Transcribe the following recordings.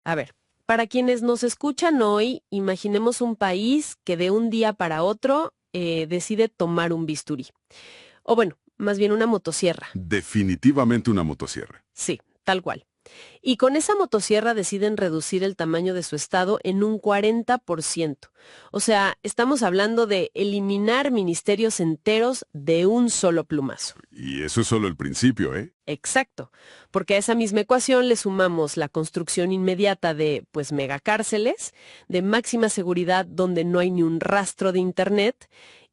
A ver, para quienes nos escuchan hoy, imaginemos un país que de un día para otro decide tomar un bisturí. O bueno, más bien una motosierra. Definitivamente una motosierra. Sí, tal cual. Y con esa motosierra deciden reducir el tamaño de su estado en un 40%. O sea, estamos hablando de eliminar ministerios enteros de un solo plumazo. Y eso es solo el principio, ¿eh? Exacto, porque a esa misma ecuación le sumamos la construcción inmediata de, pues, megacárceles, de máxima seguridad donde no hay ni un rastro de Internet,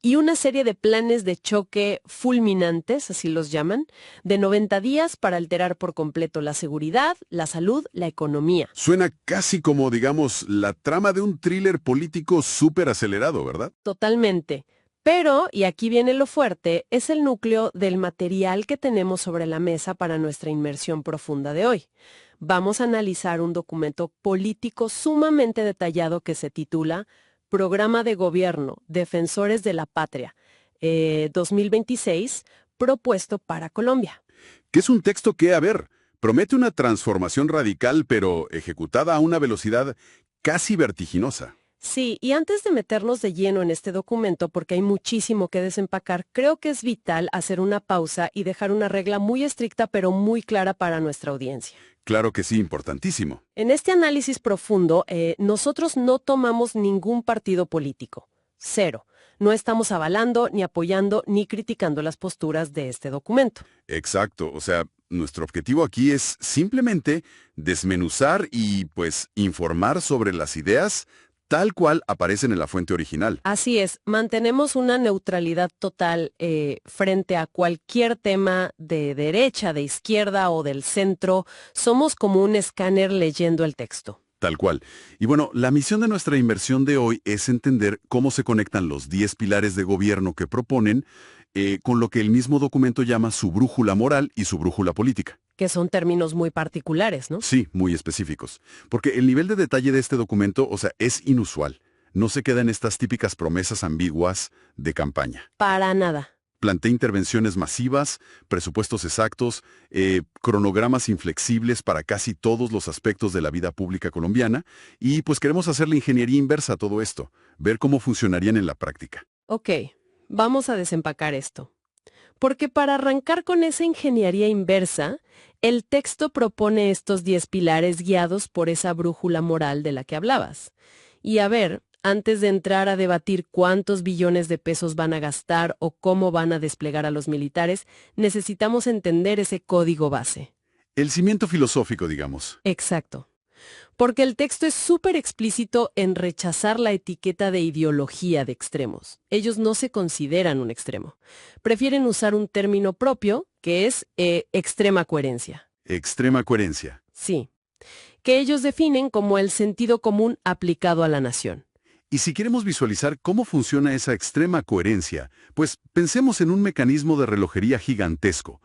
y una serie de planes de choque fulminantes, así los llaman, de 90 días para alterar por completo la seguridad, la salud, la economía. Suena casi como, digamos, la trama de un thriller político súper acelerado, ¿verdad? Totalmente. Pero, y aquí viene lo fuerte, es el núcleo del material que tenemos sobre la mesa para nuestra inmersión profunda de hoy. Vamos a analizar un documento político sumamente detallado que se titula Programa de Gobierno, Defensores de la Patria, 2026, propuesto para Colombia. Que es un texto que, a ver, promete una transformación radical, pero ejecutada a una velocidad casi vertiginosa. Sí, y antes de meternos de lleno en este documento, porque hay muchísimo que desempacar, creo que es vital hacer una pausa y dejar una regla muy estricta pero muy clara para nuestra audiencia. Claro que sí, importantísimo. En este análisis profundo, nosotros no tomamos ningún partido político. Cero. No estamos avalando, ni apoyando, ni criticando las posturas de este documento. Exacto, o sea, nuestro objetivo aquí es simplemente desmenuzar y, pues, informar sobre las ideas tal cual aparecen en la fuente original. Así es, mantenemos una neutralidad total frente a cualquier tema de derecha, de izquierda o del centro. Somos como un escáner leyendo el texto. Tal cual. Y bueno, la misión de nuestra inversión de hoy es entender cómo se conectan los 10 pilares de gobierno que proponen con lo que el mismo documento llama su brújula moral y su brújula política. Que son términos muy particulares, ¿no? Sí, muy específicos. Porque el nivel de detalle de este documento, o sea, es inusual. No se queda en estas típicas promesas ambiguas de campaña. Para nada. Plantea intervenciones masivas, presupuestos exactos, cronogramas inflexibles para casi todos los aspectos de la vida pública colombiana y pues queremos hacer la ingeniería inversa a todo esto, ver cómo funcionarían en la práctica. Ok, vamos a desempacar esto. Porque para arrancar con esa ingeniería inversa, el texto propone estos 10 pilares guiados por esa brújula moral de la que hablabas. Y a ver, antes de entrar a debatir cuántos billones de pesos van a gastar o cómo van a desplegar a los militares, necesitamos entender ese código base. El cimiento filosófico, digamos. Exacto. Porque el texto es súper explícito en rechazar la etiqueta de ideología de extremos. Ellos no se consideran un extremo. Prefieren usar un término propio, que es extrema coherencia. Extrema coherencia. Sí. Que ellos definen como el sentido común aplicado a la nación. Y si queremos visualizar cómo funciona esa extrema coherencia, pues pensemos en un mecanismo de relojería gigantesco,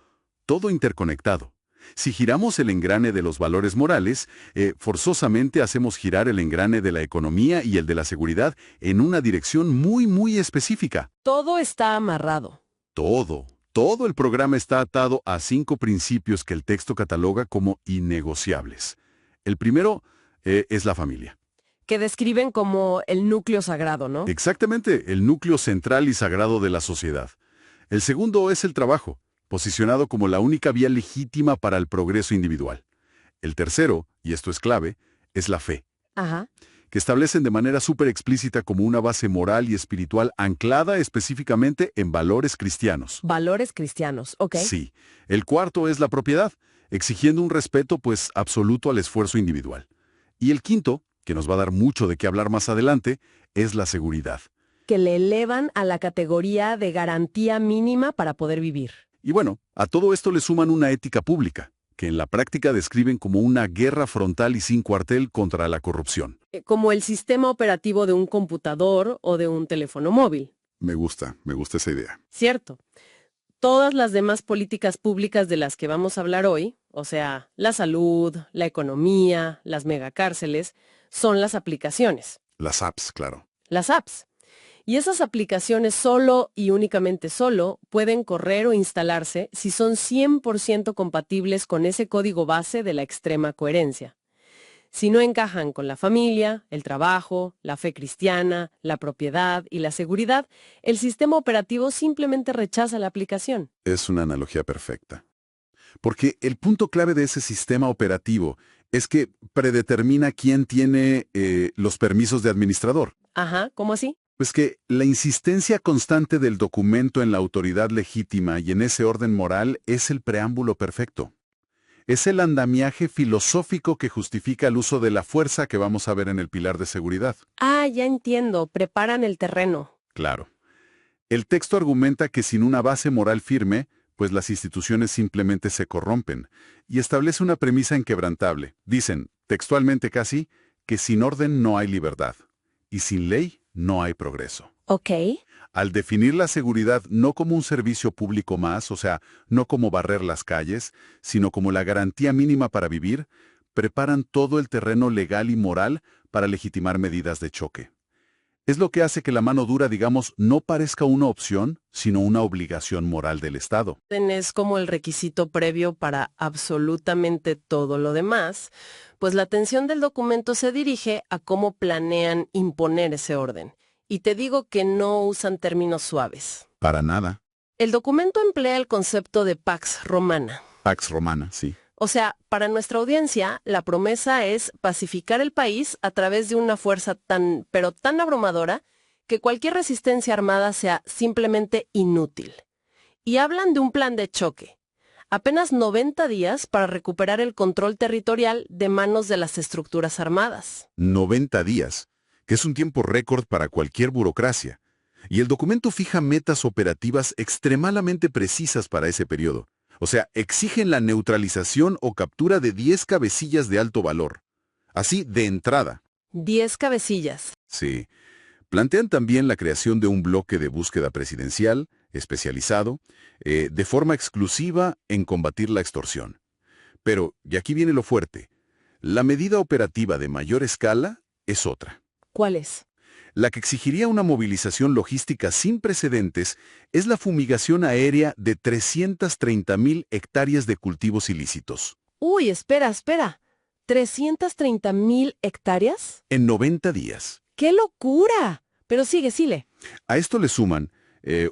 todo interconectado. Si giramos el engrane de los valores morales, forzosamente hacemos girar el engrane de la economía y el de la seguridad en una dirección muy específica. Todo está amarrado. Todo el programa está atado a 5 principios que el texto cataloga como innegociables. El primero es la familia. Que describen como el núcleo sagrado, ¿no? Exactamente, el núcleo central y sagrado de la sociedad. El segundo es el trabajo, posicionado como la única vía legítima para el progreso individual. El tercero, y esto es clave, es la fe, Ajá. que establecen de manera súper explícita como una base moral y espiritual anclada específicamente en valores cristianos. Valores cristianos, ¿ok? Sí. El cuarto es la propiedad, exigiendo un respeto pues absoluto al esfuerzo individual. Y el quinto, que nos va a dar mucho de qué hablar más adelante, es la seguridad. Que le elevan a la categoría de garantía mínima para poder vivir. Y bueno, a todo esto le suman una ética pública, que en la práctica describen como una guerra frontal y sin cuartel contra la corrupción. Como el sistema operativo de un computador o de un teléfono móvil. Me gusta esa idea. Cierto. Todas las demás políticas públicas de las que vamos a hablar hoy, o sea, la salud, la economía, las megacárceles, son las aplicaciones. Las apps, claro. Las apps. Y esas aplicaciones solo y únicamente solo pueden correr o instalarse si son 100% compatibles con ese código base de la extrema coherencia. Si no encajan con la familia, el trabajo, la fe cristiana, la propiedad y la seguridad, el sistema operativo simplemente rechaza la aplicación. Es una analogía perfecta. Porque el punto clave de ese sistema operativo es que predetermina quién tiene los permisos de administrador. Ajá, ¿cómo así? Pues que la insistencia constante del documento en la autoridad legítima y en ese orden moral es el preámbulo perfecto. Es el andamiaje filosófico que justifica el uso de la fuerza que vamos a ver en el pilar de seguridad. Ah, ya entiendo, preparan el terreno. Claro. El texto argumenta que sin una base moral firme, pues las instituciones simplemente se corrompen, y establece una premisa inquebrantable. Dicen, textualmente casi, que sin orden no hay libertad, y sin ley no hay progreso. Ok. Al definir la seguridad no como un servicio público más, o sea, no como barrer las calles, sino como la garantía mínima para vivir, preparan todo el terreno legal y moral para legitimar medidas de choque. Es lo que hace que la mano dura, digamos, no parezca una opción, sino una obligación moral del Estado. Es como el requisito previo para absolutamente todo lo demás, pues la atención del documento se dirige a cómo planean imponer ese orden. Y te digo que no usan términos suaves. Para nada. El documento emplea el concepto de Pax Romana. Pax Romana, sí. O sea, para nuestra audiencia, la promesa es pacificar el país a través de una fuerza tan, pero tan abrumadora, que cualquier resistencia armada sea simplemente inútil. Y hablan de un plan de choque. Apenas 90 días para recuperar el control territorial de manos de las estructuras armadas. 90 días, que es un tiempo récord para cualquier burocracia. Y el documento fija metas operativas extremadamente precisas para ese periodo. O sea, exigen la neutralización o captura de 10 cabecillas de alto valor. Así, de entrada. 10 cabecillas. Sí. Plantean también la creación de un bloque de búsqueda presidencial, especializado, de forma exclusiva en combatir la extorsión. Pero, y aquí viene lo fuerte, la medida operativa de mayor escala es otra. ¿Cuál es? La que exigiría una movilización logística sin precedentes es la fumigación aérea de 330.000 hectáreas de cultivos ilícitos. Uy, espera. ¿330.000 hectáreas? En 90 días. ¡Qué locura! Pero sigue. A esto le suman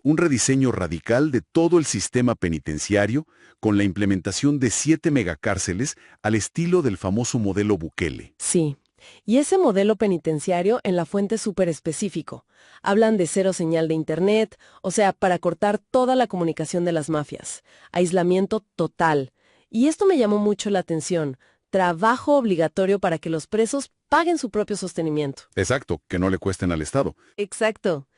un rediseño radical de todo el sistema penitenciario con la implementación de 7 megacárceles al estilo del famoso modelo Bukele. Sí. Y ese modelo penitenciario en la fuente es súper específico. Hablan de cero señal de internet, o sea, para cortar toda la comunicación de las mafias. Aislamiento total. Y esto me llamó mucho la atención. Trabajo obligatorio para que los presos paguen su propio sostenimiento. Exacto, que no le cuesten al Estado. Exacto.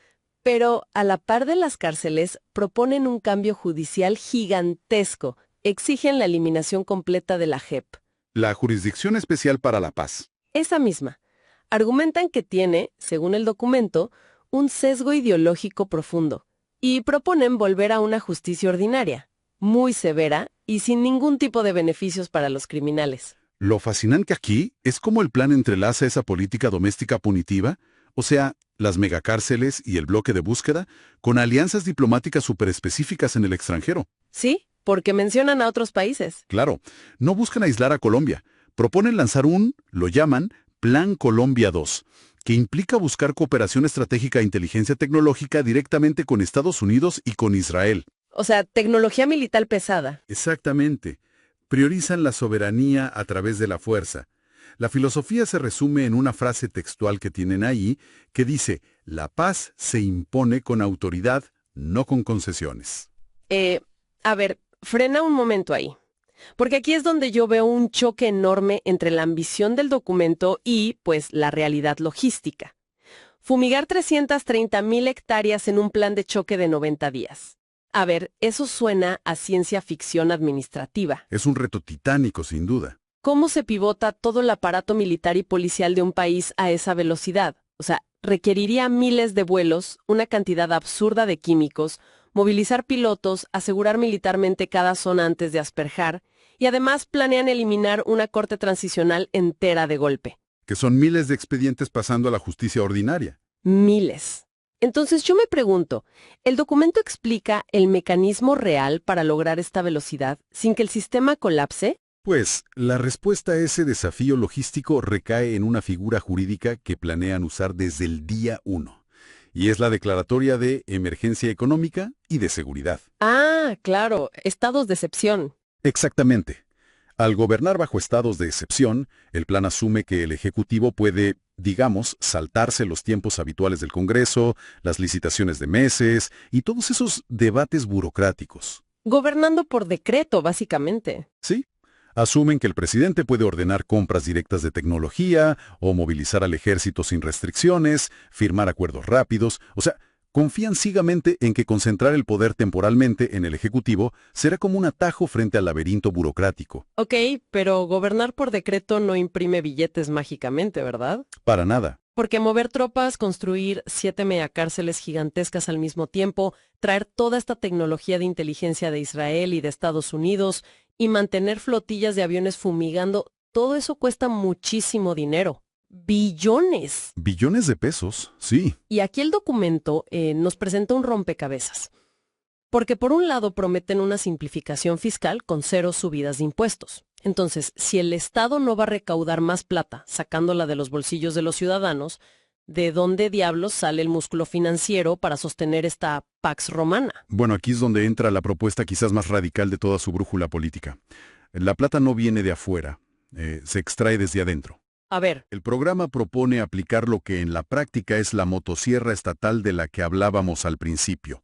Pero a la par de las cárceles, proponen un cambio judicial gigantesco. Exigen la eliminación completa de la JEP. La Jurisdicción Especial para la Paz. Esa misma. Argumentan que tiene, según el documento, un sesgo ideológico profundo y proponen volver a una justicia ordinaria, muy severa y sin ningún tipo de beneficios para los criminales. Lo fascinante aquí es cómo el plan entrelaza esa política doméstica punitiva, o sea, las megacárceles y el bloque de búsqueda, con alianzas diplomáticas superespecíficas en el extranjero. Sí, porque mencionan a otros países. Claro, no buscan aislar a Colombia. Proponen lanzar lo llaman, Plan Colombia 2, que implica buscar cooperación estratégica e inteligencia tecnológica directamente con Estados Unidos y con Israel. O sea, tecnología militar pesada. Exactamente. Priorizan la soberanía a través de la fuerza. La filosofía se resume en una frase textual que tienen ahí, que dice, la paz se impone con autoridad, no con concesiones. A ver, frena un momento ahí. Porque aquí es donde yo veo un choque enorme entre la ambición del documento y, pues, la realidad logística. Fumigar 330.000 hectáreas en un plan de choque de 90 días. A ver, eso suena a ciencia ficción administrativa. Es un reto titánico, sin duda. ¿Cómo se pivota todo el aparato militar y policial de un país a esa velocidad? O sea, requeriría miles de vuelos, una cantidad absurda de químicos, movilizar pilotos, asegurar militarmente cada zona antes de asperjar, y además planean eliminar una corte transicional entera de golpe. Que son miles de expedientes pasando a la justicia ordinaria. Miles. Entonces yo me pregunto, ¿el documento explica el mecanismo real para lograr esta velocidad sin que el sistema colapse? Pues la respuesta a ese desafío logístico recae en una figura jurídica que planean usar desde el día 1, y es la Declaratoria de Emergencia Económica y de Seguridad. Ah, claro, estados de excepción. Exactamente. Al gobernar bajo estados de excepción, el plan asume que el Ejecutivo puede, digamos, saltarse los tiempos habituales del Congreso, las licitaciones de meses y todos esos debates burocráticos. Gobernando por decreto, básicamente. ¿Sí? Asumen que el presidente puede ordenar compras directas de tecnología o movilizar al ejército sin restricciones, firmar acuerdos rápidos, o sea, confían ciegamente en que concentrar el poder temporalmente en el Ejecutivo será como un atajo frente al laberinto burocrático. Ok, pero gobernar por decreto no imprime billetes mágicamente, ¿verdad? Para nada. Porque mover tropas, construir 7 megacárceles gigantescas al mismo tiempo, traer toda esta tecnología de inteligencia de Israel y de Estados Unidos y mantener flotillas de aviones fumigando, todo eso cuesta muchísimo dinero. ¡Billones! Billones de pesos, sí. Y aquí el documento nos presenta un rompecabezas. Porque por un lado prometen una simplificación fiscal con 0 subidas de impuestos. Entonces, si el Estado no va a recaudar más plata sacándola de los bolsillos de los ciudadanos, ¿de dónde diablos sale el músculo financiero para sostener esta Pax Romana? Bueno, aquí es donde entra la propuesta quizás más radical de toda su brújula política. La plata no viene de afuera, se extrae desde adentro. A ver, El programa propone aplicar lo que en la práctica es la motosierra estatal de la que hablábamos al principio.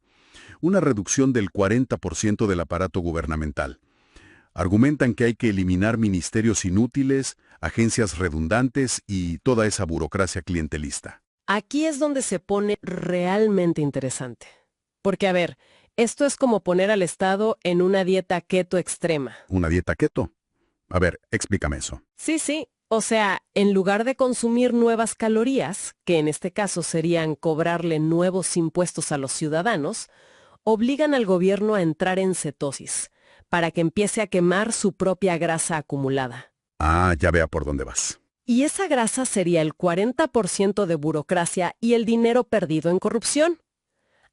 Una reducción del 40% del aparato gubernamental. Argumentan que hay que eliminar ministerios inútiles, agencias redundantes y toda esa burocracia clientelista. aquí es donde se pone realmente interesante. Porque, a ver, esto es como poner al Estado en una dieta keto extrema. ¿Una dieta keto? A ver, explícame eso. Sí. O sea, en lugar de consumir nuevas calorías, que en este caso serían cobrarle nuevos impuestos a los ciudadanos, obligan al gobierno a entrar en cetosis, para que empiece a quemar su propia grasa acumulada. Ah, ya vea por dónde vas. Y esa grasa sería el 40% de burocracia y el dinero perdido en corrupción.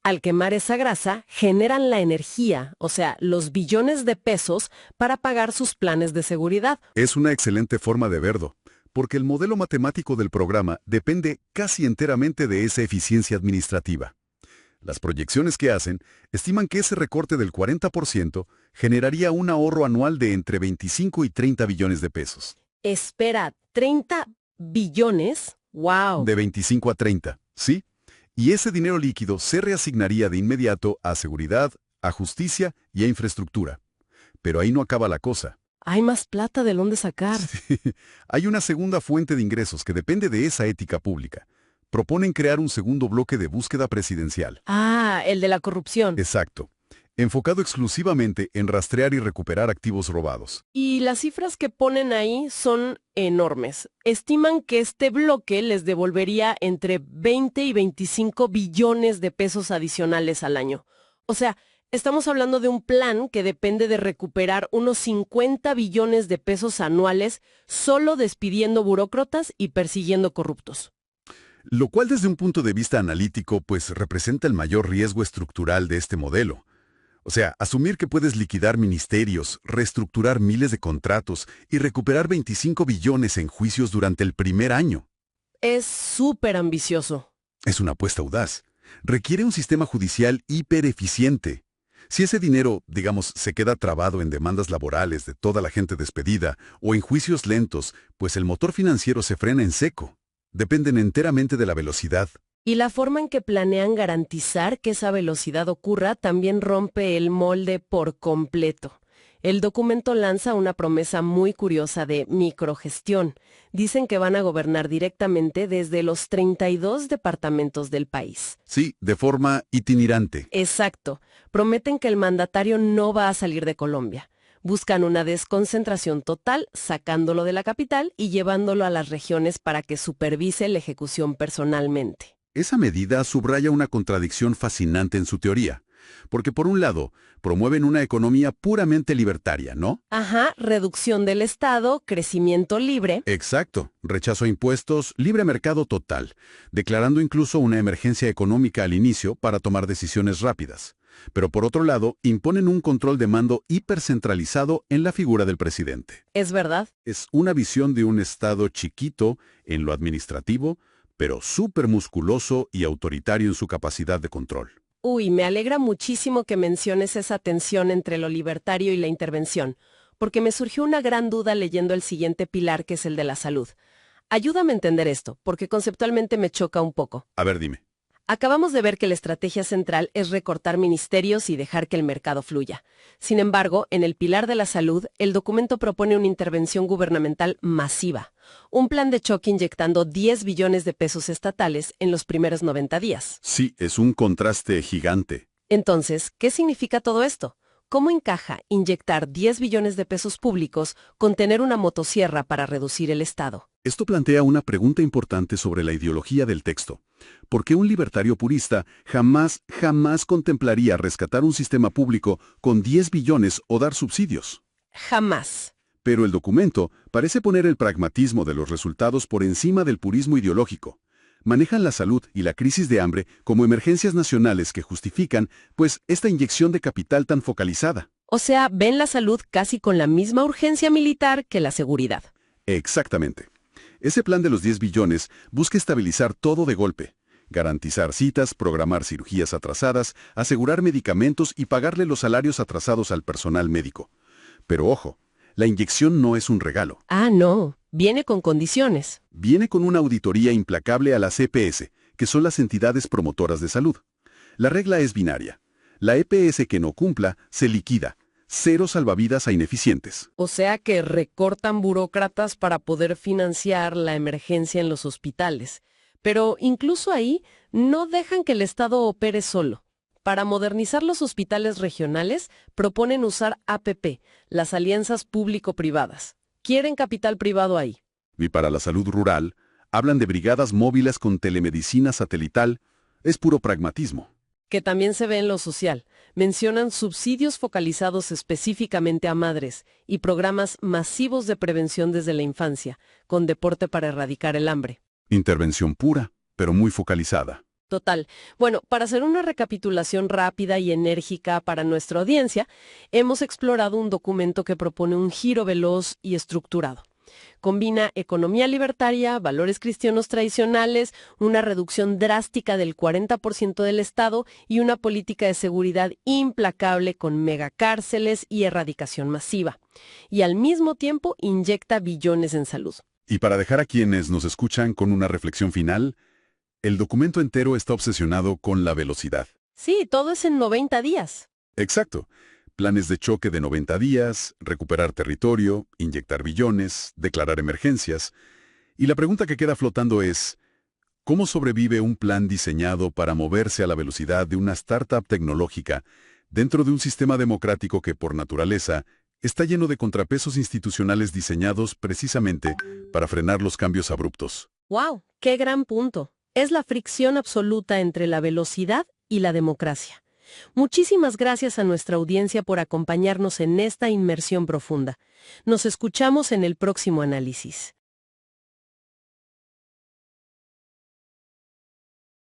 Al quemar esa grasa, generan la energía, o sea, los billones de pesos para pagar sus planes de seguridad. Es una excelente forma de verlo, porque el modelo matemático del programa depende casi enteramente de esa eficiencia administrativa. Las proyecciones que hacen estiman que ese recorte del 40% generaría un ahorro anual de entre 25 y 30 billones de pesos. Espera, ¿30 billones? ¡Wow! De 25 a 30, ¿sí? Y ese dinero líquido se reasignaría de inmediato a seguridad, a justicia y a infraestructura. Pero ahí no acaba la cosa. Hay más plata de dónde sacar. Hay una segunda fuente de ingresos que depende de esa ética pública. Proponen crear un segundo bloque de búsqueda presidencial. Ah, el de la corrupción. Exacto. Enfocado exclusivamente en rastrear y recuperar activos robados. Y las cifras que ponen ahí son enormes. Estiman que este bloque les devolvería entre 20 y 25 billones de pesos adicionales al año. O sea, estamos hablando de un plan que depende de recuperar unos 50 billones de pesos anuales solo despidiendo burócratas y persiguiendo corruptos. Lo cual desde un punto de vista analítico pues representa el mayor riesgo estructural de este modelo. O sea, asumir que puedes liquidar ministerios, reestructurar miles de contratos y recuperar 25 billones en juicios durante el primer año. Es súper ambicioso. Es una apuesta audaz. Requiere un sistema judicial hipereficiente. Si ese dinero, digamos, se queda trabado en demandas laborales de toda la gente despedida o en juicios lentos, pues el motor financiero se frena en seco. Dependen enteramente de la velocidad. Y la forma en que planean garantizar que esa velocidad ocurra también rompe el molde por completo. El documento lanza una promesa muy curiosa de microgestión. Dicen que van a gobernar directamente desde los 32 departamentos del país. Sí, de forma itinerante. Exacto. Prometen que el mandatario no va a salir de Colombia. Buscan una desconcentración total, sacándolo de la capital y llevándolo a las regiones para que supervise la ejecución personalmente. Esa medida subraya una contradicción fascinante en su teoría, porque por un lado, promueven una economía puramente libertaria, ¿no? Ajá, reducción del Estado, crecimiento libre. Exacto, rechazo a impuestos, libre mercado total, declarando incluso una emergencia económica al inicio para tomar decisiones rápidas. Pero por otro lado, imponen un control de mando hipercentralizado en la figura del presidente. ¿Es verdad? Es una visión de un Estado chiquito en lo administrativo, pero súper musculoso y autoritario en su capacidad de control. Uy, me alegra muchísimo que menciones esa tensión entre lo libertario y la intervención, porque me surgió una gran duda leyendo el siguiente pilar, que es el de la salud. Ayúdame a entender esto, porque conceptualmente me choca un poco. A ver, dime. Acabamos de ver que la estrategia central es recortar ministerios y dejar que el mercado fluya. Sin embargo, en el pilar de la salud, el documento propone una intervención gubernamental masiva, un plan de choque inyectando 10 billones de pesos estatales en los primeros 90 días. Sí, es un contraste gigante. Entonces, ¿qué significa todo esto? ¿Cómo encaja inyectar 10 billones de pesos públicos con tener una motosierra para reducir el Estado? Esto plantea una pregunta importante sobre la ideología del texto. ¿Por qué un libertario purista jamás contemplaría rescatar un sistema público con 10 billones o dar subsidios? Jamás. Pero el documento parece poner el pragmatismo de los resultados por encima del purismo ideológico. Manejan la salud y la crisis de hambre como emergencias nacionales que justifican, pues, esta inyección de capital tan focalizada. O sea, ven la salud casi con la misma urgencia militar que la seguridad. Exactamente. Ese plan de los 10 billones busca estabilizar todo de golpe, garantizar citas, programar cirugías atrasadas, asegurar medicamentos y pagarle los salarios atrasados al personal médico. Pero ojo, la inyección no es un regalo. Ah, no. Viene con condiciones. Viene con una auditoría implacable a las EPS, que son las entidades promotoras de salud. La regla es binaria. La EPS que no cumpla, se liquida. Cero salvavidas a ineficientes. O sea que recortan burócratas para poder financiar la emergencia en los hospitales. Pero incluso ahí no dejan que el Estado opere solo. Para modernizar los hospitales regionales, proponen usar APP, las alianzas público-privadas. Quieren capital privado ahí. Y para la salud rural, hablan de brigadas móviles con telemedicina satelital. Es puro pragmatismo. Que también se ve en lo social. Mencionan subsidios focalizados específicamente a madres y programas masivos de prevención desde la infancia, con deporte para erradicar el hambre. Intervención pura, pero muy focalizada. Total. Bueno, para hacer una recapitulación rápida y enérgica para nuestra audiencia, hemos explorado un documento que propone un giro veloz y estructurado. Combina economía libertaria, valores cristianos tradicionales, una reducción drástica del 40% del Estado y una política de seguridad implacable con megacárceles y erradicación masiva. Y al mismo tiempo inyecta billones en salud. Y para dejar a quienes nos escuchan con una reflexión final, el documento entero está obsesionado con la velocidad. Sí, todo es en 90 días. Exacto. Planes de choque de 90 días, recuperar territorio, inyectar billones, declarar emergencias. Y la pregunta que queda flotando es, ¿cómo sobrevive un plan diseñado para moverse a la velocidad de una startup tecnológica dentro de un sistema democrático que, por naturaleza, está lleno de contrapesos institucionales diseñados precisamente para frenar los cambios abruptos? ¡Wow! ¡Qué gran punto! Es la fricción absoluta entre la velocidad y la democracia. Muchísimas gracias a nuestra audiencia por acompañarnos en esta inmersión profunda. Nos escuchamos en el próximo análisis.